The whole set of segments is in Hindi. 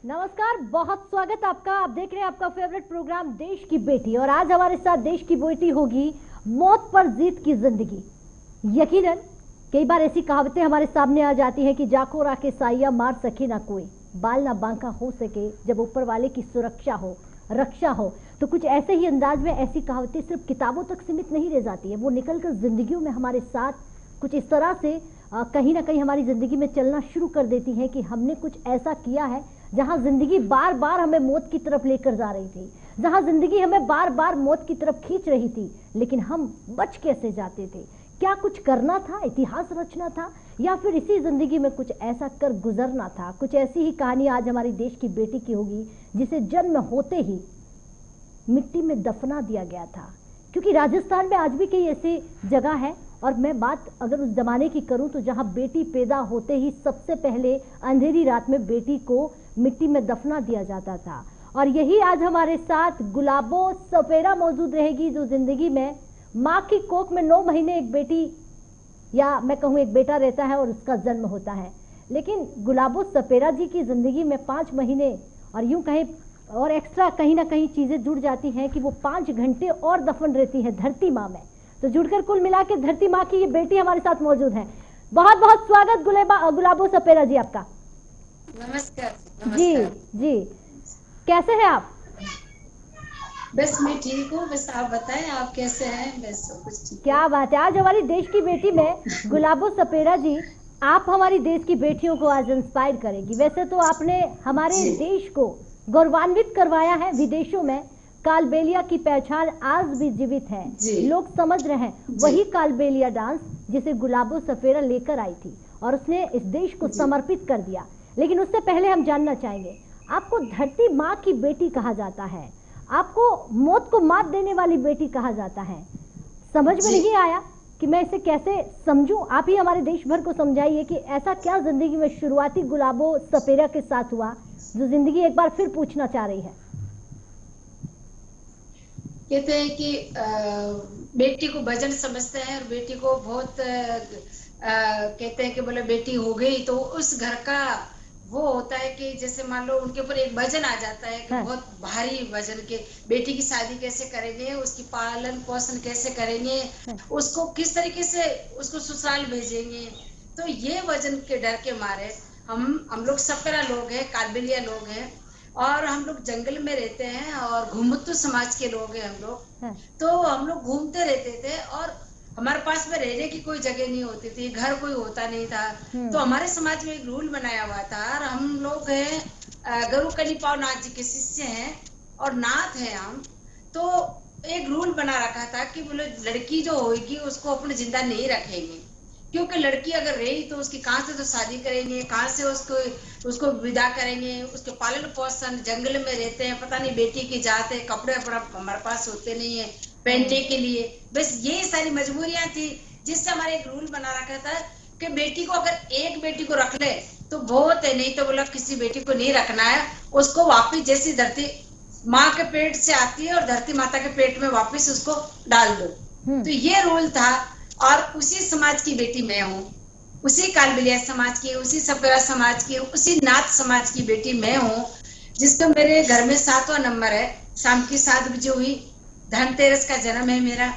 नमस्कार, बहुत स्वागत आपका। आप देख रहे हैं आपका फेवरेट प्रोग्राम देश की बेटी, और आज हमारे साथ देश की बेटी होगी मौत पर जीत की जिंदगी। यकीनन कई बार ऐसी कहावतें हमारे सामने आ जाती हैं कि जाको राके साइया मार सके ना कोई, बाल ना बांका हो सके जब ऊपर वाले की सुरक्षा हो, रक्षा हो। तो कुछ ऐसे ही अंदाज में ऐसी कहावतें सिर्फ किताबों तक सीमित नहीं रह जाती है, वो निकलकर जिंदगियों में हमारे साथ कुछ इस तरह से कहीं ना कहीं हमारी जिंदगी में चलना शुरू कर देती हैं कि हमने कुछ ऐसा किया है जहां जिंदगी बार बार हमें मौत की तरफ लेकर जा रही थी, जहां जिंदगी हमें बार बार मौत की तरफ खींच रही थी, लेकिन हम बच कैसे जाते थे? क्या कुछ करना था, इतिहास रचना था, या फिर इसी जिंदगी में कुछ ऐसा कर गुजरना था? कुछ ऐसी ही कहानी आज हमारी देश की बेटी की होगी जिसे जन्म होते ही मिट्टी में दफना दिया गया था। क्योंकि राजस्थान में आज भी कई ऐसी जगह है, और मैं बात अगर उस जमाने की करूं तो जहां बेटी पैदा होते ही सबसे पहले अंधेरी रात में बेटी को मिट्टी में दफना दिया जाता था। और यही आज हमारे साथ गुलाबो सपेरा मौजूद रहेगी, जो जिंदगी में माँ की कोख में 9 महीने एक बेटी या मैं कहूँ एक बेटा रहता है और उसका जन्म होता है। लेकिन गुलाबो सपेरा जी की जिंदगी में 5 महीने और यूं कहें और एक्स्ट्रा कहीं ना कहीं चीजें जुड़ जाती हैं कि वो 5 घंटे और दफन रहती है धरती माँ में। तो जुड़कर कुल मिला के धरती माँ की ये बेटी हमारे साथ मौजूद है। बहुत बहुत स्वागत गुलाबो सपेरा जी आपका। नमस्कार। जी जी, कैसे हैं आप? बस मैं ठीक हूँ, बस आप बताएं आप कैसे हैं? बस सब कुछ ठीक। क्या बात है, आज हमारी देश की बेटी में गुलाबो सपेरा जी, आप हमारी देश की बेटियों को आज इंस्पायर करेंगी। वैसे तो आपने हमारे देश को गौरवान्वित करवाया है विदेशों में। कालबेलिया की पहचान आज भी जीवित है, लोग समझ रहे हैं वही कालबेलिया डांस जिसे गुलाबो सपेरा लेकर आई थी और उसने इस देश को समर्पित कर दिया। लेकिन उससे पहले हम जानना चाहेंगे, आपको धरती माँ की बेटी कहा जाता है, आपको मौत को मात देने वाली बेटी कहा जाता है। समझ में नहीं आया कि मैं इसे कैसे समझूं। आप ही हमारे देश भर को समझाइए कि ऐसा क्या जिंदगी में शुरुआती गुलाबो सपेरा के साथ हुआ जो जिंदगी एक बार फिर पूछना चाह रही है। कहते हैं कि बेटी को भजन समझते हैं और बेटी को बहुत कहते हैं कि बोले बेटी हो गई तो उस घर का वो होता है कि जैसे मान लो उनके ऊपर एक वजन आ जाता है कि बहुत भारी वजन के, बेटी की शादी कैसे करेंगे, उसकी पालन पोषण कैसे करेंगे, उसको किस तरीके से उसको ससुराल भेजेंगे। तो ये वजन के डर के मारे हम लोग सपेरा लोग हैं, कालबेलिया लोग हैं, और हम लोग जंगल में रहते हैं और घुमतू समाज के लोग हैं हम लोग। तो हम लोग घूमते रहते थे और हमारे पास में रहने की कोई जगह नहीं होती थी, घर कोई होता नहीं था। तो हमारे समाज में एक रूल बनाया हुआ था, और हम लोग हैं गुरु कनिपाव नाथ जी के शिष्य हैं और नाथ हैं हम। तो एक रूल बना रखा था कि बोले लड़की जो होगी उसको अपने जिंदा नहीं रखेंगे, क्योंकि लड़की अगर रही तो उसकी कहाँ से तो शादी करेंगे, कहाँ से उसको विदा करेंगे, उसके पालन पोषण, जंगल में रहते हैं, पता नहीं बेटी की जात है, कपड़े हमारे पास होते नहीं है पहनने के लिए। बस ये सारी मजबूरियां थी जिससे हमारे एक रूल बना रखा था कि बेटी को अगर एक बेटी को रख ले तो बहुत है, नहीं तो बोला किसी बेटी को नहीं रखना है, उसको वापिस जैसी धरती माँ के पेट से आती है और धरती माता के पेट में वापिस उसको डाल दो। तो ये रूल था, और उसी समाज की बेटी मैं हूँ, उसी कालबेलिया समाज की, उसी सपेरा समाज की, उसी नाथ समाज की बेटी मैं हूँ, जिसका मेरे घर में 7वां नंबर है। शाम की 7 बजे हुई, धनतेरस का जन्म है मेरा।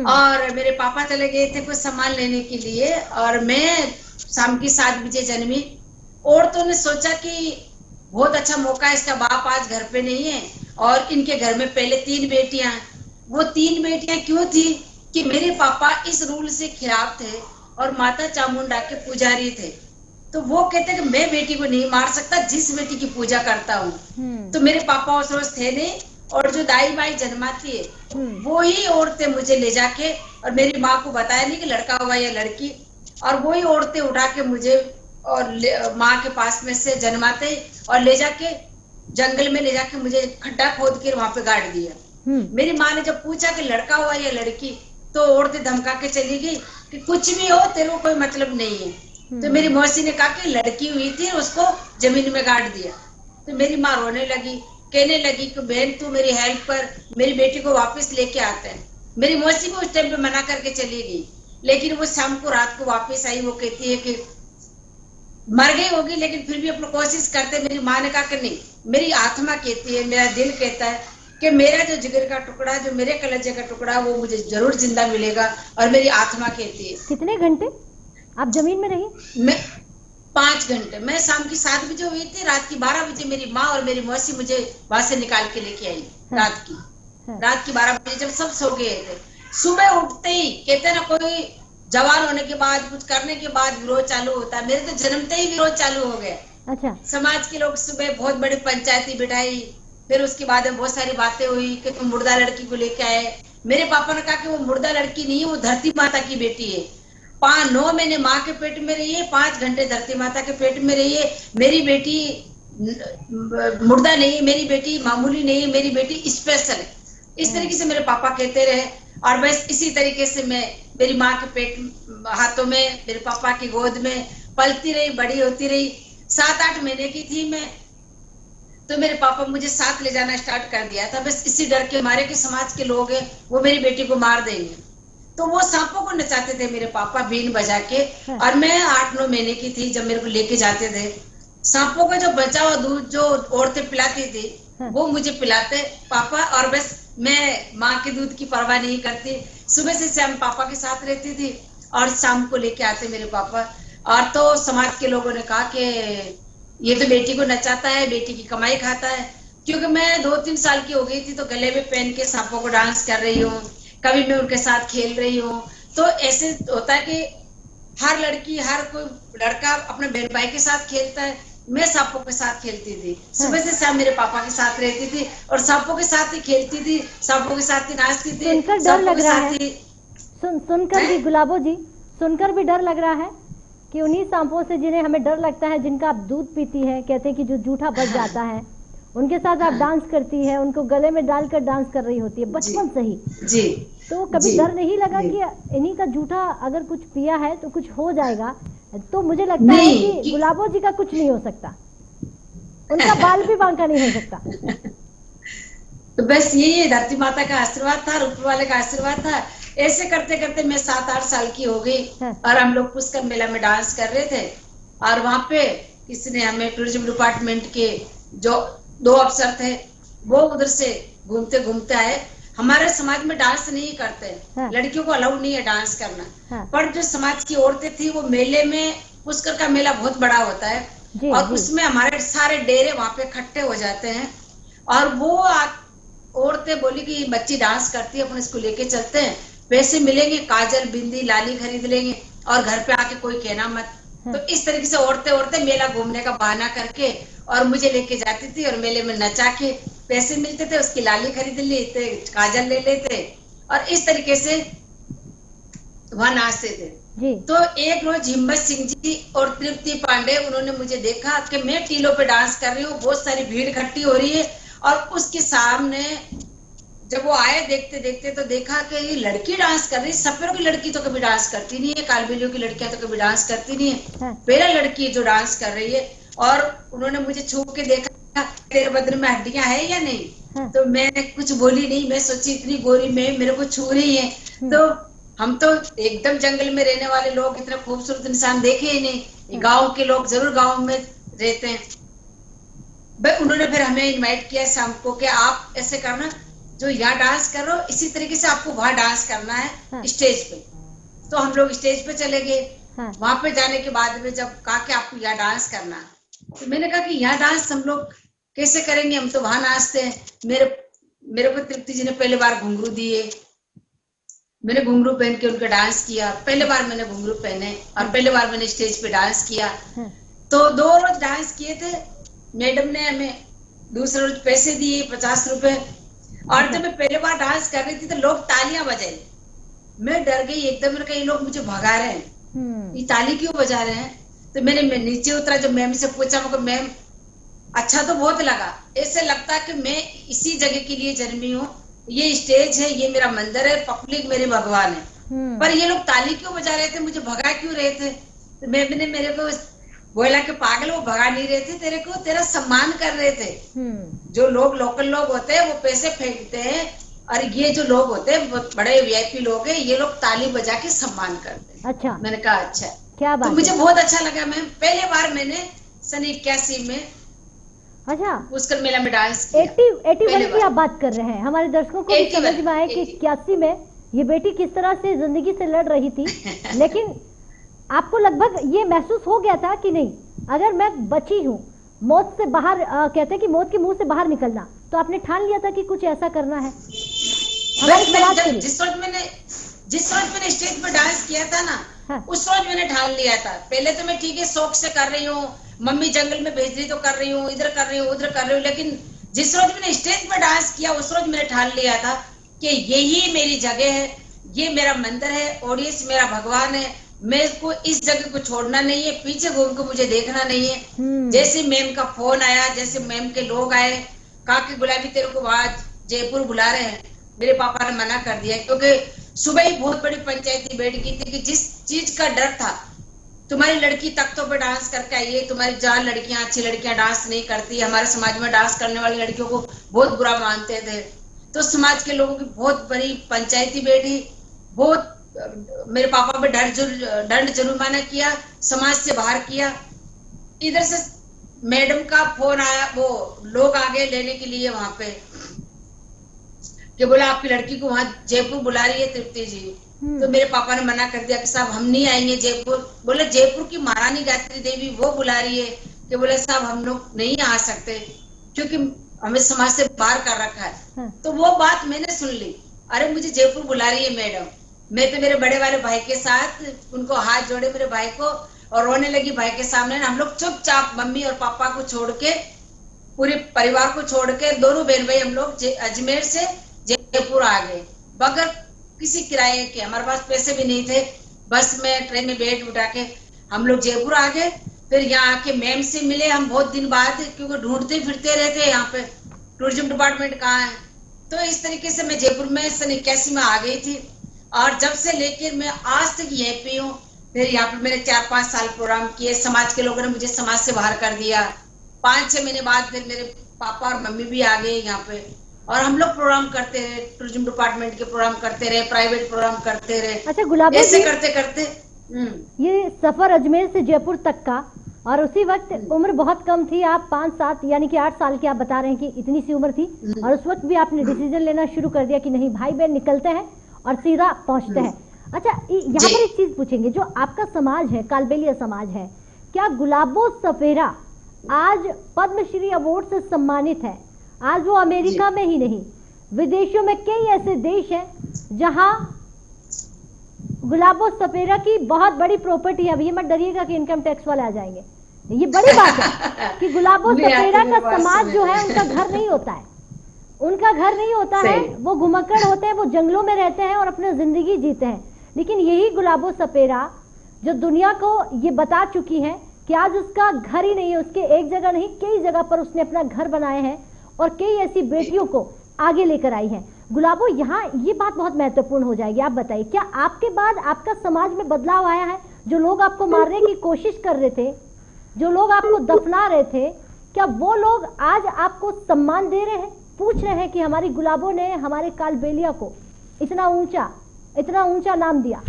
और मेरे पापा चले गए थे कुछ सामान लेने के लिए और मैं शाम की 7 बजे जन्मी। औरतों ने सोचा कि बहुत अच्छा मौका है, इसका बाप आज घर पे नहीं है और इनके घर में पहले 3 बेटियां। वो 3 बेटियां क्यों थी कि मेरे पापा इस रूल से खिलाफ थे और माता चामुंडा के पुजारी थे। तो वो कहते कि मैं बेटी को नहीं मार सकता जिस बेटी की पूजा करता हूँ। तो मेरे पापा उस रोज थे नहीं, और जो दाई माई जन्माती है वो ही औरतें मुझे ले जाके, और मेरी माँ को बताया नहीं कि लड़का हुआ या लड़की, और वो ही औरतें उठा के मुझे और माँ के पास में से जन्माते और ले जाके जंगल में ले जाके मुझे खड्डा खोद के वहां पे गाड़ दिया। मेरी माँ ने जब पूछा कि लड़का हुआ या लड़की, तो औरतें धमका के चली गई कि कुछ भी हो तेरे को कोई मतलब नहीं है। तो मेरी मौसी ने कहा कि लड़की हुई थी, उसको जमीन में गाड़ दिया। तो मेरी माँ रोने लगी, कहने लगी कि बहन तू मेरी हेल्प कर, मेरी बेटी को वापस लेके आते हैं। मेरी मौसी भी उस टाइम पे मना करके चली गई, लेकिन वो शाम को रात को वापस आई। वो कहती है कि मर गई होगी, लेकिन फिर भी अपनी कोशिश करते। मेरी माँ ने कहा कि नहीं, मेरी आत्मा कहती है, मेरा दिल कहता है कि मेरा जो जिगर का टुकड़ा, जो मेरे कलेजे का टुकड़ा, वो मुझे जरूर जिंदा मिलेगा। और मेरी आत्मा कहती है। कितने घंटे आप जमीन में रही? मैं 5 घंटे। मैं शाम की 7 बजे हुई थी, रात की 12 बजे मेरी माँ और मेरी मौसी मुझे वहां से निकाल के लेके आई। रात की 12 बजे जब सब सो गए थे, सुबह उठते ही कहते ना, कोई जवान होने के बाद, कुछ करने के बाद विरोध चालू होता है। मेरे तो जन्मते ही विरोध चालू हो गया। अच्छा। समाज के लोग सुबह बहुत बड़ी पंचायती बिठाई, फिर उसके बाद में बहुत सारी बातें हुई कि तुम मुर्दा लड़की को लेके आए। मेरे पापा ने कहा कि वो मुर्दा लड़की नहीं है, वो धरती माता की बेटी है। 9 महीने माँ के पेट में रही है, 5 घंटे धरती माता के पेट में रही है। मेरी बेटी मुर्दा नहीं है, मेरी बेटी मामूली नहीं है, मेरी बेटी स्पेशल है। इस तरीके से मेरे पापा कहते रहे। और बस इसी तरीके से मैं मेरी माँ के पेट, हाथों में, मेरे पापा की गोद में पलती रही, बड़ी होती रही। 7-8 महीने की थी मैं, तो मेरे पापा मुझे साथ ले जाना स्टार्ट कर दिया था, बस इसी डर के मारे कि समाज के लोग हैं वो मेरी बेटी को मार देंगे। तो वो सांपों को नचाते थे मेरे पापा बीन बजा के। और मैं 8-9 महीने की थी जब मेरे को लेके जाते थे। सांपों का जो बचा हुआ दूध जो औरतें पिलाती थी, वो मुझे पिलाते पापा। और बस मैं माँ के दूध की परवाह नहीं करती। सुबह से शाम पापा के साथ रहती थी और शाम को लेके आते मेरे पापा। और तो समाज के लोगों ने कहा कि ये तो बेटी को नचाता है, बेटी की कमाई खाता है। क्योंकि मैं 2-3 साल की हो गई थी, तो गले में पहन के सांपों को डांस कर रही हूँ, कभी मैं उनके साथ खेल रही हूँ। तो ऐसे होता है कि हर लड़की, हर कोई लड़का अपने बहन भाई के साथ खेलता है। मैं सांपों के साथ खेलती थी, सुबह से शाम मेरे पापा के साथ रहती थी और सांपों के साथ ही खेलती थी, सांपों के साथ ही नाचती थी। सुनकर डर लग रहा है। सुनकर भी गुलाबो जी, सुनकर भी डर लग रहा है कि उन्हीं सांपों से जिन्हें हमें डर लगता है, जिनका आप दूध पीती हैं, कहते हैं कि जो जूठा बच जाता है, उनके साथ आप डांस करती है, उनको गले में डालकर डांस कर रही होती है बचपन से ही। जी। तो कभी डर नहीं लगा कि इन्हीं का जूठा अगर कुछ पिया है तो कुछ हो जाएगा? तो मुझे लगता है कि गुलाबो जी का कुछ नहीं हो सकता, उनका बाल भी बांका नहीं हो सकता। तो बस यही धरती माता का आशीर्वाद था, ऊपर वाले का आशीर्वाद था। ऐसे करते करते मैं 7-8 साल की हो गई। और हम लोग पुष्कर मेला में डांस कर रहे थे और वहां पे किसी ने हमें, टूरिज्म डिपार्टमेंट के जो 2 अफसर थे, वो उधर से घूमते घूमते आए। हमारे समाज में डांस नहीं करते, लड़कियों को अलाउड नहीं है डांस करना। पर जो समाज की औरतें थी, वो मेले में, पुष्कर का मेला बहुत बड़ा होता है और उसमें हमारे सारे डेरे वहां पे इकट्ठे हो जाते हैं। और वो औरतें बोली कि ये बच्ची डांस करती है, अपन इसको लेके चलते हैं, पैसे मिलेंगे, काजल बिंदी लाली खरीद लेंगे और घर पे आके कोई कहना मत। तो इस तरीके से औरतें मेला घूमने का बहाना करके और मुझे लेके जाती थी और मेले में नचा के पैसे मिलते थे, उसकी लाली खरीद लेते, काजल ले लेते और इस तरीके से वहां नाचते थे। तो एक रोज हिम्मत सिंह जी और तृप्ति पांडे, उन्होंने मुझे देखा कि मैं टीलों पे डांस कर रही हूँ, बहुत सारी भीड़ इकट्ठी हो रही है। और उसके सामने जब वो आए, देखते देखते तो देखा कि ये लड़की डांस कर रही है। सपेरों की लड़की तो कभी डांस करती नहीं है, कालबेलियों की लड़कियां तो कभी डांस करती नहीं है, पहला लड़की जो डांस कर रही है। और उन्होंने मुझे छू के देखा, तेरे बदन में हड्डियां है या नहीं? तो मैंने कुछ बोली नहीं, मैं सोची इतनी गोरी में मेरे को छू रही है। तो हम तो एकदम जंगल में रहने वाले लोग इतना खूबसूरत इंसान देखे ही नहीं, गाँव के लोग जरूर गाँव में रहते हैं। उन्होंने फिर हमें इनवाइट किया शाम को कि आप ऐसे करना, जो यहाँ डांस कर रहे हो इसी तरीके से आपको वहां डांस करना है स्टेज पे। तो हम लोग स्टेज पे चले गए। वहां पे जाने के बाद में जब कहा कि आपको यहाँ डांस करना, तो मैंने कहा कि यहाँ डांस हम लोग कैसे करेंगे, हम तो वहां नाचते हैं। मेरे को तृप्ति जी ने पहली बार घुंघरू दिए, मैंने घुंघरू पहन के उनका डांस किया। पहले बार मैंने घुंघरू पहने और पहले बार मैंने स्टेज पे डांस किया। तो 2 रोज डांस किए थे। मैडम ने हमें दूसरे रोज पैसे दिए 50 रुपए। और जब मैं पहले बार डांस कर रही थी तो लोग तालियां बजाए, मैं डर गई एकदम। मैंने कहा ये लोग मुझे भगा रहे हैं, ये ताली क्यों बजा रहे हैं? तो मैंने नीचे उतरा, जब मैम से पूछा, मैं मैम अच्छा तो बहुत लगा, ऐसे लगता कि मैं इसी जगह के लिए जन्मी हूँ, ये स्टेज है, ये मेरा मंदिर है, पब्लिक मेरे भगवान है, पर ये लोग ताली क्यों बजा रहे थे, मुझे भगा क्यों रहे थे? तो मैम ने मेरे को बोला कि पागल, वो भगा नहीं रहे थे तेरे को, तेरा सम्मान कर रहे थे। जो लोग लोकल लोग होते हैं वो पैसे फेंकते हैं, और ये जो लोग होते हैं बड़े वीआईपी लोग हैं, ये लोग ताली बजा के सम्मान करते हैं। अच्छा। मैंने कहा अच्छा क्या तो बात मुझे है। बहुत अच्छा लगा मैम। पहले बार मैंने सन 81 में अच्छा, पुष्कर मेला में डांस किया, 81 की बार। आप बात कर रहे हैं, हमारे दर्शकों को भी 81, समझ में आए कि 81 में ये बेटी किस तरह से जिंदगी से लड़ रही थी। लेकिन आपको लगभग ये महसूस हो गया था कि नहीं, अगर मैं बची हूँ मौत से बाहर, कहते हैं कि मौत के मुंह से बाहर निकलना, तो आपने ठान लिया था कि कुछ ऐसा करना है हमारे समाज के लिए। जिस रोज मैंने स्टेज पर डांस किया था ना, हाँ। उस रोज मैंने ठान लिया था। पहले तो मैं ठीक है शौक से कर रही हूँ, मम्मी जंगल में भेज रही तो कर रही हूँ, इधर कर रही हूँ उधर कर रही हूँ, लेकिन जिस रोज मैंने स्टेज पर डांस किया उस रोज मैंने ठान लिया था कि यही मेरी जगह है, ये मेरा मंदिर है, ऑडियंस मेरा भगवान है, मैं इसको इस जगह को छोड़ना नहीं है, पीछे घूम के मुझे देखना नहीं है। जैसे मैम का फोन आया, जैसे मैम के लोग आए, कहा कि गुलाबी तेरे को आज जयपुर बुला रहे हैं, मेरे पापा ने मना कर दिया, क्योंकि सुबह ही बहुत बड़ी पंचायती बैठ गई थी कि जिस चीज का डर था, तुम्हारी लड़की तख्तों पे डांस करके आई है, तुम्हारी जहाँ लड़कियां अच्छी लड़कियां डांस नहीं करती, हमारे समाज में डांस करने वाली लड़कियों को बहुत बुरा मानते थे, तो समाज के लोगों की बहुत बड़ी पंचायती बैठी, बहुत मेरे पापा पे दंड जुर्माना किया, समाज से बाहर किया। इधर से मैडम का फोन आया, वो लोग आ गए लेने के लिए वहां पे, कि बोला आपकी लड़की को वहां जयपुर बुला रही है तृप्ति जी। तो मेरे पापा ने मना कर दिया कि साहब हम नहीं आएंगे जयपुर। बोले जयपुर की महारानी गायत्री देवी वो बुला रही है, कि बोले साहब हम लोग नहीं आ सकते क्योंकि हमें समाज से बाहर कर रखा है। तो वो बात मैंने सुन ली, अरे मुझे जयपुर बुला रही है मैडम। मैं तो मेरे बड़े वाले भाई के साथ उनको हाथ जोड़े मेरे भाई को और रोने लगी भाई के सामने। हम लोग चुपचाप मम्मी और पापा को छोड़ के, पूरे परिवार को छोड़ के, दोनों बहन भाई हम लोग अजमेर से जयपुर आ गए बगैर किसी किराए के। हमारे पास पैसे भी नहीं थे, बस में ट्रेन में बैठ उठा के हम लोग जयपुर आ गए। फिर यहाँ आके मैम से मिले हम बहुत दिन बाद, क्योंकि ढूंढते फिरते रहते यहाँ पे टूरिज्म डिपार्टमेंट कहाँ है। तो इस तरीके से मैं जयपुर में सन 81 में आ गई थी, और जब से लेकर मैं आज तक यहीं पे हूँ। फिर यहाँ पे मैंने 4-5 साल प्रोग्राम किए, समाज के लोगों ने मुझे समाज से बाहर कर दिया। 5-6 महीने बाद फिर मेरे पापा और मम्मी भी आ गए यहाँ पे, और हम लोग प्रोग्राम करते रहे, टूरिज्म डिपार्टमेंट के प्रोग्राम करते रहे, प्राइवेट प्रोग्राम करते रहे। अच्छा गुलाबो ऐसे जी, करते करते ये सफर अजमेर से जयपुर तक का, और उसी वक्त उम्र बहुत कम थी, आप 5-7 यानी कि 8 साल की आप बता रहे हैं कि इतनी सी उम्र थी, और उस वक्त भी आपने डिसीजन लेना शुरू कर दिया कि नहीं भाई बहन निकलते हैं और सीधा पहुंचते हैं। अच्छा यहाँ पर एक चीज पूछेंगे, जो आपका समाज है कालबेलिया समाज है, क्या गुलाबो सपेरा आज पद्मश्री अवार्ड से सम्मानित है? आज वो अमेरिका में ही नहीं, विदेशों में कई ऐसे देश हैं जहां गुलाबो सपेरा की बहुत बड़ी प्रॉपर्टी है। अब ये मत डरिएगा कि इनकम टैक्स वाले आ जाएंगे, ये बड़ी बात है कि गुलाबो सपेरा का समाज जो है उनका घर नहीं होता है, उनका घर नहीं होता है, वो घुमक्कड़ होते हैं, वो जंगलों में रहते हैं और अपनी जिंदगी जीते हैं। लेकिन यही गुलाबो सपेरा जो दुनिया को ये बता चुकी है कि आज उसका घर ही नहीं है, उसके एक जगह नहीं कई जगह पर उसने अपना घर बनाए हैं और कई ऐसी बेटियों को आगे लेकर आई है। गुलाबो, यहाँ ये बात बहुत महत्वपूर्ण हो जाएगी, आप बताइए क्या आपके बाद आपका समाज में बदलाव आया है? जो लोग आपको मारने की कोशिश कर रहे थे, जो लोग आपको दफना रहे थे, क्या वो लोग आज आपको सम्मान दे रहे हैं, पूछ रहे हैं कि हमारी गुलाबो ने हमारे कालबेलिया को इतना ऊंचा नाम दिया?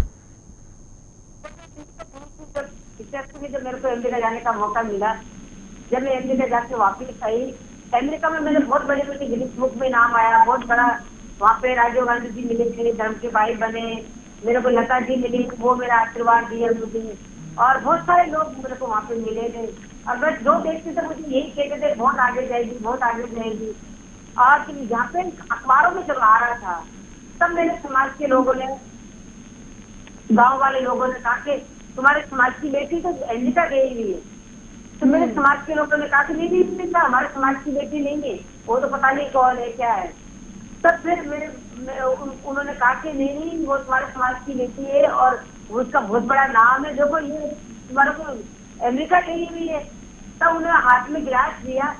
जब मेरे को अमेरिका जाने का मौका मिला, जब मैं अमेरिका जाके वापिस आई, अमेरिका में मेरे बहुत बड़े बड़े गिनीज बुक में नाम आया, बहुत बड़ा। वहाँ पे राजीव गांधी जी मिले थे, धर्म के भाई बने, मेरे को लता जी मिली, वो मेरा आशीर्वाद दिया मुझे, और बहुत सारे लोग मेरे को वहाँ पे मिले थे। और बस जो देखते थे मुझे यही कहते थे बहुत आगे जाएगी, बहुत आगे जाएगी। और यहाँ पे अखबारों में जब आ रहा था तब मेरे समाज के लोगों ने, गाँव वाले लोगों ने कहा कि तुम्हारे समाज की बेटी तो अमेरिका गई हुई है। तो मेरे समाज के लोगों ने कहा कि नहीं, हमारे समाज की बेटी नहीं है, वो तो पता नहीं कौन है क्या है। तब फिर उन्होंने कहा कि नहीं, वो तुम्हारे समाज की बेटी है और उसका बहुत बड़ा नाम है, देखो ये तुम्हारे को अमेरिका गई हुई है। तब उन्होंने हाथ में गिलास दिया,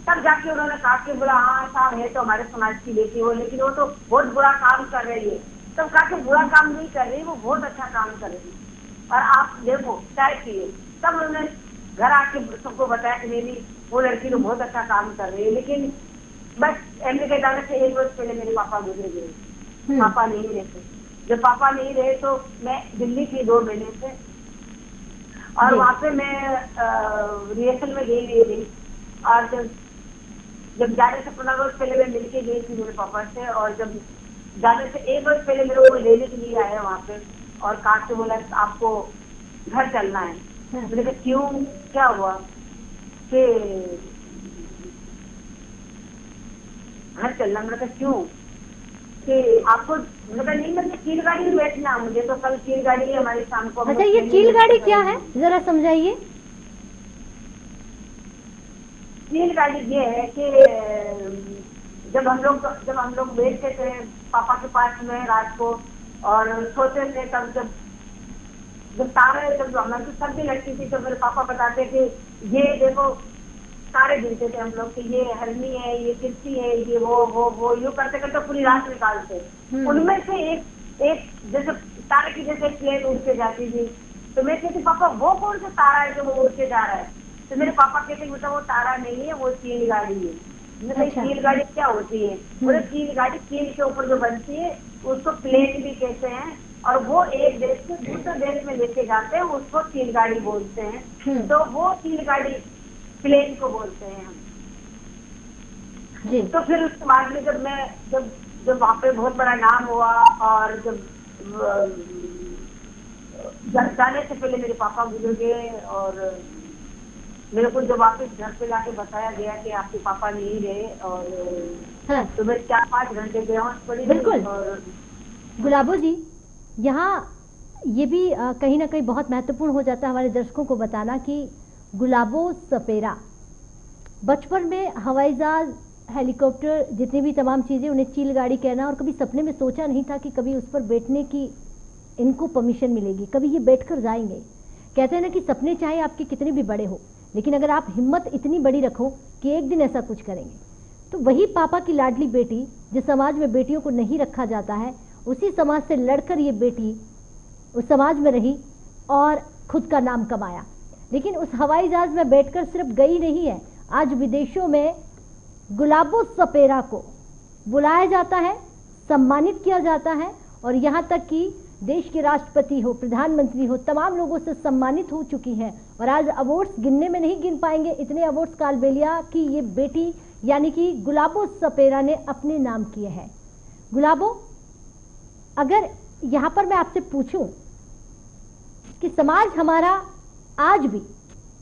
तब जाके उन्होंने कहा कि बोला हाँ साहब है तो हमारे समाज की बेटी हो, लेकिन वो तो बहुत बुरा काम कर रही है। तब कहा कि बुरा काम नहीं कर रही, वो बहुत अच्छा काम कर रही है और आप देखो क्या चाहिए। तब उन्होंने घर आके सबको बताया कि नहीं वो लड़की तो बहुत अच्छा काम कर रही है। लेकिन बस अमेरिका जाने से 1 वर्ष पहले मेरे पापा गुजर गए, पापा नहीं रहते। जब पापा नहीं रहे तो मैं दिल्ली थी 2 महीने से, और जी। वहाँ पे मैं रिहर्सल में गई हुई थी। और जब जाने से 15 रोज पहले मैं मिलके गई थी मेरे पापा से, और जब जाने से 1 रोज पहले मेरे को लेने के लिए आया वहाँ पे, और कार से बोला आपको घर चलना है। हाँ। मैंने कहा क्यों, क्या हुआ? कि घर चलना। मैंने कहा क्यों? कि आपको, मैंने कहा नहीं, मुझे चील गाड़ी में बैठना, मुझे तो कल चील गाड़ी है हमारी शाम को। अच्छा, ये चील गाड़ी क्या है, जरा समझाइए। चील गाड़ी ये है कि जब हम लोग बैठते थे पापा के पास में रात को और सोते थे, तब जब तारे, जब हमारी तो सर्दी लगती थी तो मेरे पापा बताते थे ये देखो तारे गिनते थे हम लोग कि ये हरनी है, ये किस्ती है, ये वो यूं करते करते पूरी रात निकालते। उनमें से एक जैसे तारे की जैसे प्लेन उड़ के जाती थी, तो मैं कहती पापा वो कौन सा तारा है जो वो उड़ के जा रहा है? तो मेरे पापा कहते बेटा वो तारा नहीं है, वो चील गाड़ी है। अच्छा। चील गाड़ी क्या होती है? बोले चील गाड़ी चील के ऊपर जो बनती है उसको प्लेन भी कहते हैं, और वो एक देश से दूसरे देश में लेके जाते हैं, उसको चील गाड़ी बोलते हैं। तो वो चील गाड़ी प्लेन को बोलते हैं हम जी। तो फिर उसके बाद में जब वहाँ पे बहुत बड़ा नाम हुआ, और जब जाने से पहले मेरे पापा गुजर गए, और मेरे को जब वापस घर पे जाके बताया गया कि आपके पापा नहीं रहे, और हाँ। तो मैं 4-5 घंटे बेहोश पड़ी। बिल्कुल। और गुलाबो जी, यहाँ ये भी कहीं ना कहीं बहुत महत्वपूर्ण हो जाता है हमारे दर्शकों को बताना कि गुलाबो सपेरा बचपन में हवाई जहाज, हेलीकॉप्टर, जितनी भी तमाम चीज़ें, उन्हें चील गाड़ी कहना, और कभी सपने में सोचा नहीं था कि कभी उस पर बैठने की इनको परमिशन मिलेगी, कभी ये बैठकर जाएंगे। कहते हैं ना कि सपने चाहे आपके कितने भी बड़े हो, लेकिन अगर आप हिम्मत इतनी बड़ी रखो कि एक दिन ऐसा कुछ करेंगे, तो वही पापा की लाडली बेटी, जिस समाज में बेटियों को नहीं रखा जाता है, उसी समाज से लड़कर ये बेटी उस समाज में रही और खुद का नाम कमाया। लेकिन उस हवाई जहाज में बैठकर सिर्फ गई नहीं है, आज विदेशों में गुलाबो सपेरा को बुलाया जाता है, सम्मानित किया जाता है, और यहाँ तक कि देश के राष्ट्रपति हो, प्रधानमंत्री हो, तमाम लोगों से सम्मानित हो चुकी हैं। और आज अवार्ड्स गिनने में नहीं गिन पाएंगे, इतने अवार्ड्स कालबेलिया की ये बेटी यानी कि गुलाबो सपेरा ने अपने नाम किए हैं। गुलाबो, अगर यहाँ पर मैं आपसे पूछूं कि समाज हमारा आज भी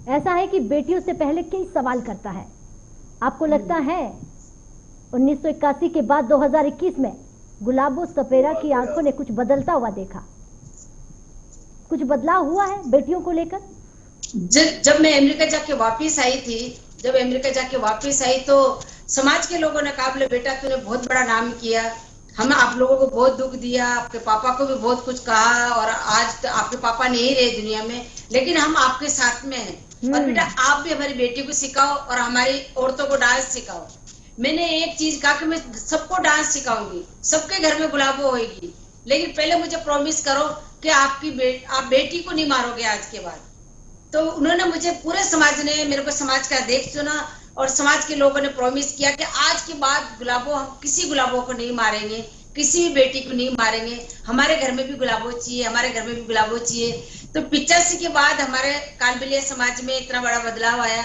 ऐसा है कि बेटियों से पहले कई सवाल करता है, आपको लगता है 1981 के बाद 2021 में गुलाबो सपेरा की आंखों ने कुछ बदलता हुआ देखा, कुछ बदलाव हुआ है बेटियों को लेकर? जब मैं अमेरिका जाके वापस आई थी, तो समाज के लोगों ने कहा बोले बेटा तूने बहुत बड़ा नाम किया, हम आप लोगों को बहुत दुख दिया, आपके पापा को भी बहुत कुछ कहा, और आज तो आपके पापा नहीं रहे दुनिया में, लेकिन हम आपके साथ में हैं। और बेटा आप भी हमारी बेटी को सिखाओ और हमारी औरतों को डांस सिखाओ। मैंने एक चीज कहा कि मैं सबको डांस सिखाऊंगी, सबके घर में गुलाबो होगी, लेकिन पहले मुझे प्रॉमिस करो कि आप बेटी को नहीं मारोगे आज के बाद। तो उन्होंने मुझे, पूरे समाज ने मेरे को समाज का अध्यक्ष चुना, और समाज के लोगों ने प्रॉमिस किया कि आज के बाद गुलाबो, हम किसी गुलाबो को नहीं मारेंगे, किसी भी बेटी को नहीं मारेंगे, हमारे घर में भी गुलाबो चाहिए, हमारे घर में भी गुलाबो चाहिए। तो 85 के बाद हमारे कालबेलिया समाज में इतना बड़ा बदलाव आया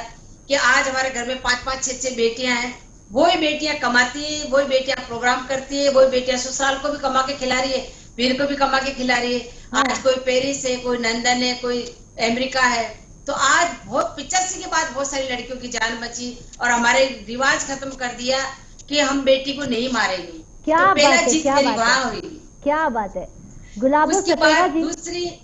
कि आज हमारे घर में 5-5, 6-6 बेटियां हैं। वही बेटियां कमाती है, वही बेटियां प्रोग्राम करती है, वही बेटियां ससुराल को भी कमा के खिला रही है, वीर को भी कमा के खिला रही है। आज कोई पेरिस है, कोई लंदन है, कोई अमेरिका है। तो आज बहुत 85 के बाद बहुत सारी लड़कियों की जान बची, और हमारे रिवाज खत्म कर दिया कि हम बेटी को नहीं मारेंगे। क्या तो पहला बात है, जीत क्या मेरी बात वहां है, हुई। क्या बात है गुलाबो उसके सपेरा बाद जी।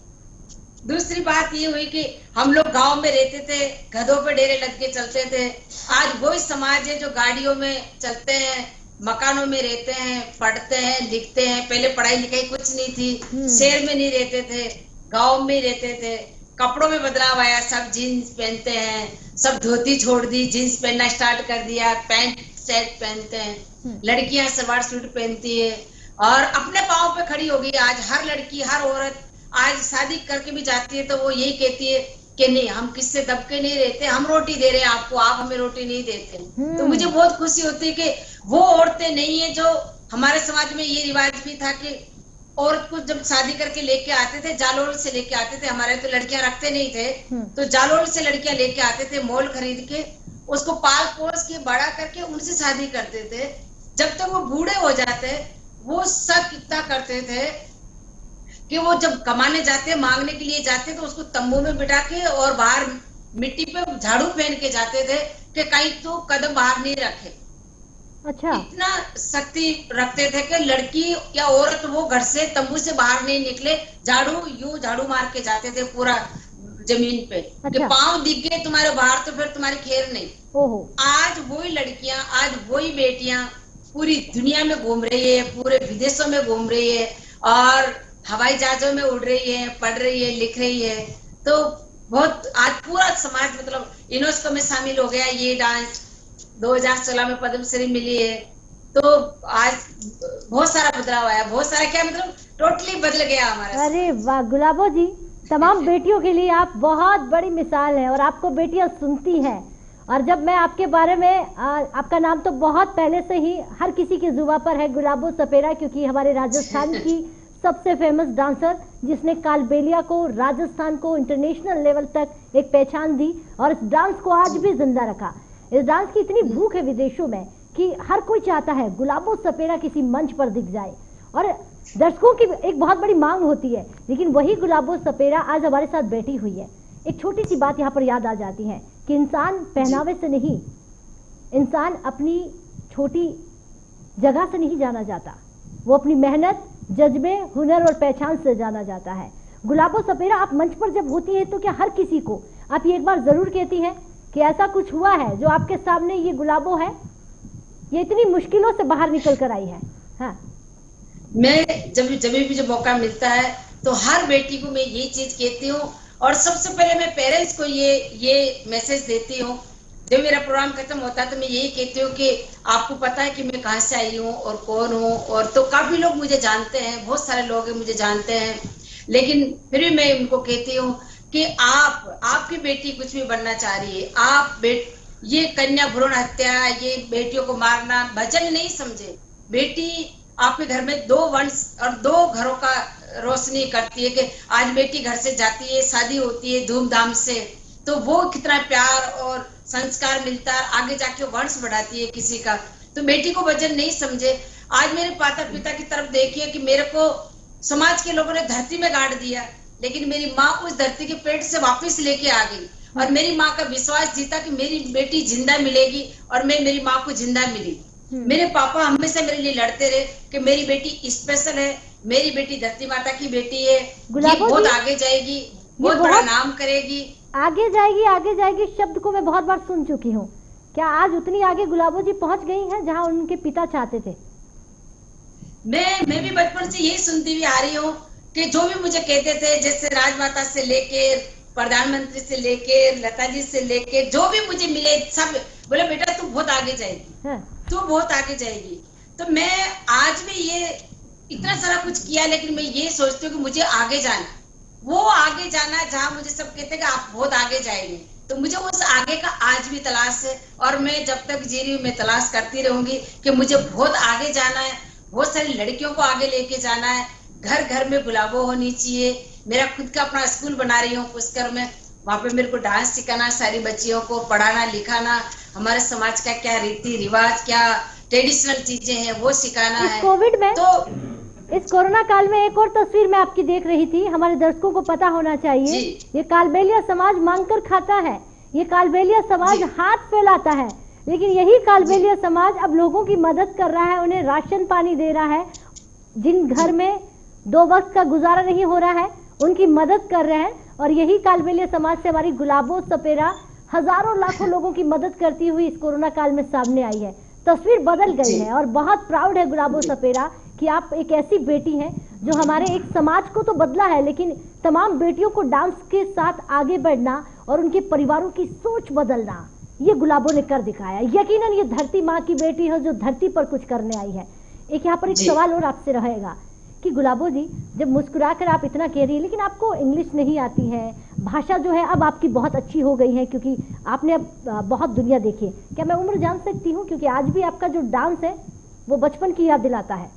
दूसरी बात ये हुई कि हम लोग गांव में रहते थे, गधों पे डेरे लग के चलते थे। आज वही समाज है जो गाड़ियों में चलते हैं, मकानों में रहते हैं, पढ़ते हैं, लिखते हैं। पहले पढ़ाई लिखाई कुछ नहीं थी, शहर में नहीं रहते थे, गांव में रहते थे। कपड़ों में बदलाव आया, सब जीन्स पहनते हैं, सब धोती छोड़ दी, जीन्स पहनना स्टार्ट कर दिया, पैंट शर्ट पहनते हैं। लड़कियां सलवार सूट पहनती है और अपने पाँव पे खड़ी हो गई। आज हर लड़की, हर औरत आज शादी करके भी जाती है तो वो यही कहती है कि नहीं, हम किससे दब के नहीं रहते, हम रोटी दे रहे हैं आपको, आप हमें रोटी नहीं देते। तो मुझे बहुत खुशी होती है कि वो औरतें नहीं है जो हमारे समाज में ये रिवाज भी था कि औरत को जब शादी करके लेके आते थे, जालोल से लेके आते थे, हमारे तो लड़कियां रखते नहीं थे, तो जालोल से लड़कियां लेके आते थे मोल खरीद के, उसको पाल पोस के बड़ा करके उनसे शादी करते थे। जब तक वो बूढ़े हो जाते वो सब कितना करते थे कि वो जब कमाने जाते मांगने के लिए जाते तो उसको तंबू में बिठा के और बाहर मिट्टी पे झाड़ू पहन के जाते थे कि कहीं तो कदम बाहर नहीं रखे। अच्छा। इतना शक्ति रखते थे कि लड़की या औरत वो घर से तंबू से बाहर नहीं निकले, झाड़ू मार के जाते थे पूरा जमीन पे। अच्छा। कि पांव दिख गए तुम्हारे बाहर तो फिर तुम्हारी खैर नहीं। ओहो। आज वही लड़कियां, आज वही बेटियां पूरी दुनिया में घूम रही है, पूरे विदेशों में घूम रही है और हवाई जहाजों में उड़ रही है, पढ़ रही है, लिख रही है। तो बहुत आज पूरा समाज मतलब यूनेस्को में शामिल हो गया। ये डांस 2016 में पद्मश्री मिली है। तो आज बहुत सारा बदलाव आया, बहुत सारा क्या मतलब टोटली बदल गया हमारा। अरे वाह गुलाबो जी, तमाम बेटियों के लिए आप बहुत बड़ी मिसाल हैं और आपको बेटियां सुनती हैं। और जब मैं आपके बारे में आपका नाम तो बहुत पहले से ही हर किसी की जुबान पर है, गुलाबो सपेरा, क्योंकि हमारे राजस्थान की सबसे फेमस डांसर जिसने कालबेलिया को, राजस्थान को इंटरनेशनल लेवल तक एक पहचान दी और इस डांस को आज भी जिंदा रखा। इस डांस की इतनी भूख है विदेशों में कि हर कोई चाहता है गुलाबो सपेरा किसी मंच पर दिख जाए और दर्शकों की एक बहुत बड़ी मांग होती है। लेकिन वही गुलाबो सपेरा आज हमारे साथ बैठी हुई है। एक छोटी सी बात यहाँ पर याद आ जाती है कि इंसान पहनावे से नहीं, इंसान अपनी छोटी जगह से नहीं जाना जाता, वो अपनी मेहनत, जज्बे, हुनर और पहचान से जाना जाता है। गुलाबो सपेरा, आप मंच पर जब होती है तो क्या हर किसी को आप ये एक बार जरूर कहती हैं कि ऐसा कुछ हुआ है जो आपके सामने ये गुलाबो है, ये इतनी मुश्किलों से बाहर निकल कर आई है? हाँ। मैं जब भी मौका मिलता है तो हर बेटी को मैं ये चीज कहती हूँ और सबसे पहले मैं पेरेंट्स को ये मैसेज देती हूँ। जब मेरा प्रोग्राम खत्म होता है तो मैं यही कहती हूँ कि आपको पता है कि मैं कहाँ से आई हूँ और कौन हूँ। और तो काफी लोग मुझे जानते हैं, बहुत सारे लोग मुझे जानते हैं, लेकिन फिर भी मैं उनको कहती हूँ कि आपकी बेटी कुछ भी बनना चाह रही है, आप ये कन्या भ्रूण हत्या, ये बेटियों को मारना भजन नहीं समझे। बेटी आपके घर में 2 वंश और 2 घरों का रोशनी करती है कि आज बेटी घर से जाती है, शादी होती है धूमधाम से, तो वो कितना प्यार और संस्कार मिलता है, आगे जाके वंश बढ़ाती है किसी का। तो बेटी को वजन नहीं समझे। आज मेरे माता पिता की तरफ देखिए कि मेरे को समाज के लोगों ने धरती में गाड़ दिया, लेकिन मेरी माँ उस धरती के पेट से वापस लेके आ गई और मेरी माँ का विश्वास जीता कि मेरी बेटी जिंदा मिलेगी और मैं मेरी माँ को जिंदा मिली। मेरे पापा हमेशा मेरे लिए लड़ते रहे कि मेरी बेटी स्पेशल है, मेरी बेटी धरती माता की बेटी है, ये बहुत आगे जाएगी, बहुत बड़ा नाम करेगी। आगे जाएगी शब्द को मैं बहुत बार सुन चुकी हूँ। क्या आज उतनी आगे गुलाबो जी पहुंच गई हैं जहां उनके पिता चाहते थे? मैं भी बचपन से यही सुनती हुई आ रही हूँ कि जो भी मुझे कहते थे, जैसे राजमाता से लेके प्रधानमंत्री से लेके लता जी से लेके जो भी मुझे मिले, सब बोले बेटा तू बहुत आगे जाएगी। हाँ। तू बहुत आगे जाएगी। तो मैं आज भी ये इतना सारा कुछ किया, लेकिन मैं ये सोचती हूँ कि मुझे आगे जाना, वो आगे जाना जहाँ मुझे सब कहते हैं कि आप बहुत आगे जाएंगे, तो मुझे उस आगे का आज भी तलाश है और मैं जब तक जी रही हूँ मैं तलाश करती रहूंगी कि मुझे बहुत आगे जाना है, बहुत सारी लड़कियों को आगे लेके जाना है, घर घर में गुलाबो होनी चाहिए। मेरा खुद का अपना स्कूल बना रही हूँ पुष्कर में, वहां पे मेरे को डांस सिखाना, सारी बच्चियों को पढ़ाना लिखाना, हमारे समाज का क्या रीति रिवाज, क्या ट्रेडिशनल चीजें हैं वो सिखाना है। कोविड में तो इस कोरोना काल में एक और तस्वीर मैं आपकी देख रही थी, हमारे दर्शकों को पता होना चाहिए, ये कालबेलिया समाज मांग कर खाता है, ये कालबेलिया समाज हाथ फैलाता है, लेकिन यही कालबेलिया समाज अब लोगों की मदद कर रहा है, उन्हें राशन पानी दे रहा है, जिन घर में 2 वक्त का गुजारा नहीं हो रहा है उनकी मदद कर रहे हैं। और यही कालबेलिया समाज से हमारी गुलाबो सपेरा हजारों लाखों लोगों की मदद करती हुई इस कोरोना काल में सामने आई है। तस्वीर बदल गई है और बहुत प्राउड है गुलाबो सपेरा कि आप एक ऐसी बेटी हैं जो हमारे एक समाज को तो बदला है, लेकिन तमाम बेटियों को डांस के साथ आगे बढ़ना और उनके परिवारों की सोच बदलना, ये गुलाबो ने कर दिखाया। यकीनन ये धरती माँ की बेटी है जो धरती पर कुछ करने आई है। एक यहाँ पर एक सवाल और आपसे रहेगा कि गुलाबो जी, जब मुस्कुराकर आप इतना कह रही है, लेकिन आपको इंग्लिश नहीं आती है, भाषा जो है अब आपकी बहुत अच्छी हो गई है क्योंकि आपने अब बहुत दुनिया देखी है, क्या मैं उम्र जान सकती हूँ? क्योंकि आज भी आपका जो डांस है वो बचपन की याद दिलाता है।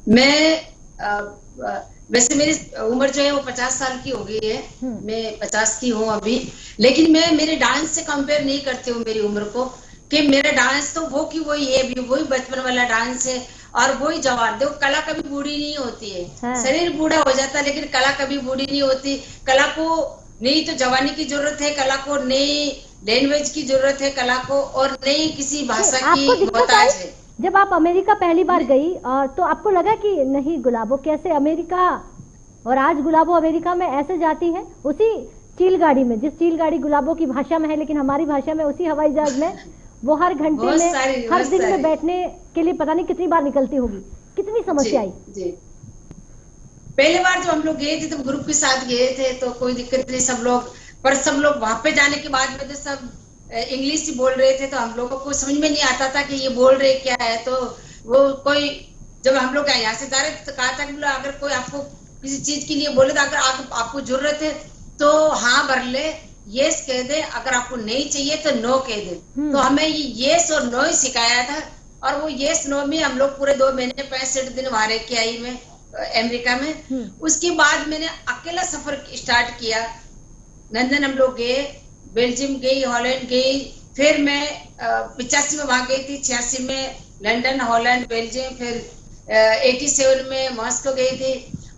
मैं वैसे मेरी उम्र जो है वो 50 साल की हो गई है, मैं 50 की हूँ अभी, लेकिन मैं मेरे डांस से कंपेयर नहीं करती हूँ मेरी उम्र को, कि मेरा डांस तो वो की वही है, अभी वही बचपन वाला डांस है और वही जवान। देखो कला कभी बूढ़ी नहीं होती है, हाँ। शरीर बूढ़ा हो जाता है लेकिन कला कभी बूढ़ी नहीं होती। कला को नई तो जवानी की जरूरत है, कला को नई लैंग्वेज की जरूरत है, कला को और नई किसी भाषा की आपको दिक्कत आई मोहताज है। जब आप अमेरिका पहली बार गई तो आपको लगा कि नहीं गुलाबो कैसे अमेरिका, और आज गुलाबो अमेरिका में ऐसे जाती है उसी चील गाड़ी में, जिस चील गाड़ी गुलाबो की भाषा में है लेकिन हमारी भाषा में, उसी हवाई जहाज में वो हर घंटे में हर दिन में बैठने के लिए पता नहीं कितनी बार निकलती होगी, कितनी समस्या आई? जी, पहले बार जब हम लोग गए थे तो ग्रुप के साथ गए थे तो कोई दिक्कत नहीं, सब लोग, पर सब लोग वहां पे जाने के बाद में तो सब इंग्लिश ही बोल रहे थे, तो हम लोगों को समझ में नहीं आता था कि ये बोल रहे क्या है। तो वो कोई, जब हम लोग यहाँ से जा रहे तो कहा था कि अगर कोई आपको किसी चीज के लिए बोले तो अगर आपको जरूरत है तो हाँ भर ले, यस कह दे, अगर आपको नहीं चाहिए तो नो कह दे। तो हमें ये यस और नो ही सिखाया था, और वो यस नो में हम लोग पूरे 2 महीने 65 दिन वहां रह के आई मैं अमेरिका में। उसके बाद मैंने अकेला सफर स्टार्ट किया, लंदन हम लोग गए, बेल्जियम गई, हॉलैंड गई, फिर मैं 85 में वहां गई थी, 86 में लंदन, हॉलैंड, बेल्जियम, फिर 87 में मॉस्को गई थी,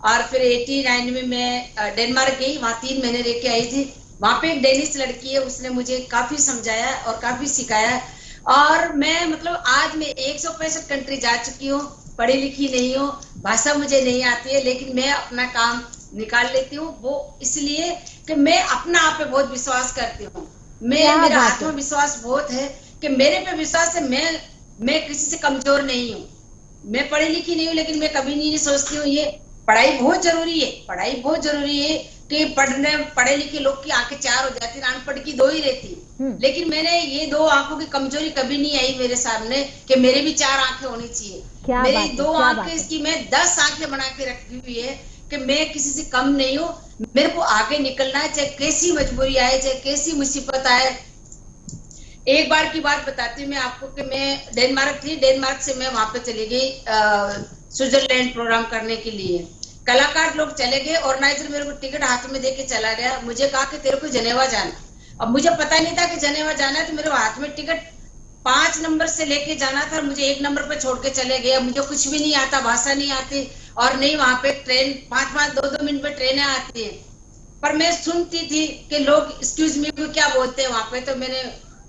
और फिर 89 में मैं डेनमार्क गई, वहां 3 महीने रह के आई थी। वहां पे एक डेनिश लड़की है, उसने मुझे काफी समझाया और काफी सिखाया, और मैं मतलब आज मैं 165 कंट्री जा चुकी हूँ, पढ़ी लिखी नहीं हूँ, भाषा मुझे नहीं आती है, लेकिन मैं अपना काम निकाल लेती हूँ। वो इसलिए कि मैं अपना आप पे बहुत विश्वास करती हूँ, मेरा आत्मविश्वास बहुत है कि मेरे पे विश्वास है, मैं किसी से कमजोर नहीं हूँ, मैं पढ़ी लिखी नहीं हूँ, लेकिन मैं कभी नहीं सोचती हूँ ये पढ़ाई बहुत जरूरी है, पढ़ाई बहुत जरूरी है कि पढ़े लिखे लोग की आंखें 4 हो जाती, अनपढ़ की 2 ही रहती। लेकिन मैंने ये 2 आंखों की कमजोरी कभी नहीं आई मेरे सामने कि मेरे भी 4 आंखें होनी चाहिए। मेरी 2 आंखें इसकी मैं 10 आंखें बना के रखी हुई है कि मैं किसी से कम नहीं हूँ, मेरे को आगे निकलना है, चाहे कैसी मजबूरी आए, चाहे कैसी मुसीबत आए। एक बार की बात बताती हूँ मैं आपको कि मैं डेनमार्क थी, डेनमार्क से मैं वहां पे चली गई स्विट्जरलैंड प्रोग्राम करने के लिए। कलाकार लोग चले गए, ऑर्गेनाइजर मेरे को टिकट हाथ में देके चला गया, मुझे कहा कि तेरे को जनेवा जाना। अब मुझे पता नहीं था कि जनेवा जाना है, तो मेरे हाथ में टिकट 5 नंबर से लेके जाना था, मुझे 1 नंबर पे छोड़ के चले गए। मुझे कुछ भी नहीं आता, भाषा नहीं आती, और नहीं वहां पे ट्रेन 5-5 2-2 मिनट पे ट्रेनें आती है, पर मैं सुनती थी कि लोग एक्सक्यूज मी को क्या बोलते हैं वहां पे। तो मैंने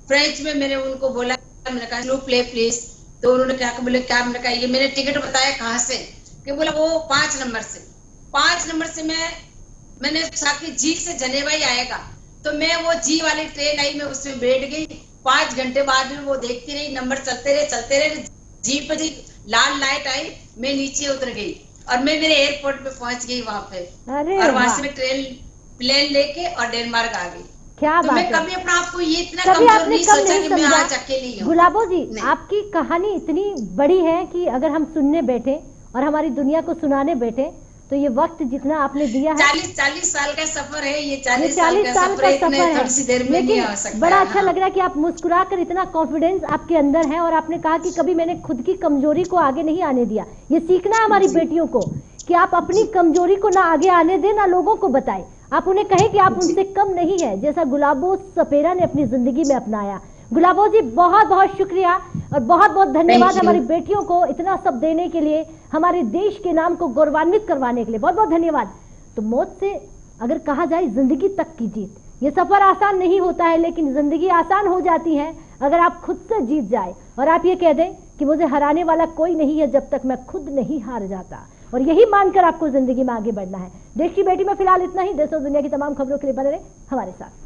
फ्रेंच में मैंने उनको बोला, मैंने कहा स्लो प्ले प्लीज, तो उन्होंने क्या बोले, क्या, मैंने कहा ये मैंने टिकट बताया कहाँ से, कि बोला वो 5 नंबर से। 5 नंबर से मैंने साथी जी से जनेवा ही आएगा, तो मैं वो जी वाली ट्रेन आई, मैं उसमें बैठ गई। 5 घंटे बाद में वो देखती रही, नंबर चलते रहे, जी पे जी लाल लाइट आई, मैं नीचे उतर गई और मैं मेरे एयरपोर्ट पे पहुंच गई वहां पे, और वहां से मैं प्लेन लेके और डेनमार्क आ गई। क्या तो बात मैं है, कभी अपना आपको ये इतना कमजोर नहीं सोचा कि मैं आज अकेली हूँ। गुलाबो जी, आपकी कहानी इतनी बड़ी है कि अगर हम सुनने बैठे और हमारी दुनिया को सुनाने बैठे तो ये वक्त जितना आपने दिया है, 40 साल का सफर है ये, 40 साल का सफर है, थोड़ी सी देर में नहीं आ सकता। बड़ा अच्छा लग रहा है कि आप मुस्कुरा कर, इतना कॉन्फिडेंस आपके अंदर है, और आपने कहा कि कभी मैंने खुद की कमजोरी को आगे नहीं आने दिया। ये सीखना है हमारी बेटियों को कि आप अपनी कमजोरी को ना आगे आने दें, ना लोगों को बताएं। आप उन्हें कहें कि आप उनसे कम नहीं है, जैसा गुलाबो सपेरा ने अपनी जिंदगी में अपनाया। गुलाबो जी, बहुत बहुत शुक्रिया और बहुत बहुत धन्यवाद हमारी बेटियों को इतना सब देने के लिए, हमारे देश के नाम को गौरवान्वित करवाने के लिए, बहुत बहुत धन्यवाद। तो मौत से अगर कहा जाए जिंदगी तक की जीत, ये सफर आसान नहीं होता है, लेकिन जिंदगी आसान हो जाती है अगर आप खुद से जीत जाए और आप ये कह दें कि मुझे हराने वाला कोई नहीं है जब तक मैं खुद नहीं हार जाता, और यही मानकर आपको जिंदगी में आगे बढ़ना है। देश की बेटी में फिलहाल इतना ही। देश और दुनिया की तमाम खबरों के लिए बने रहे हमारे साथ।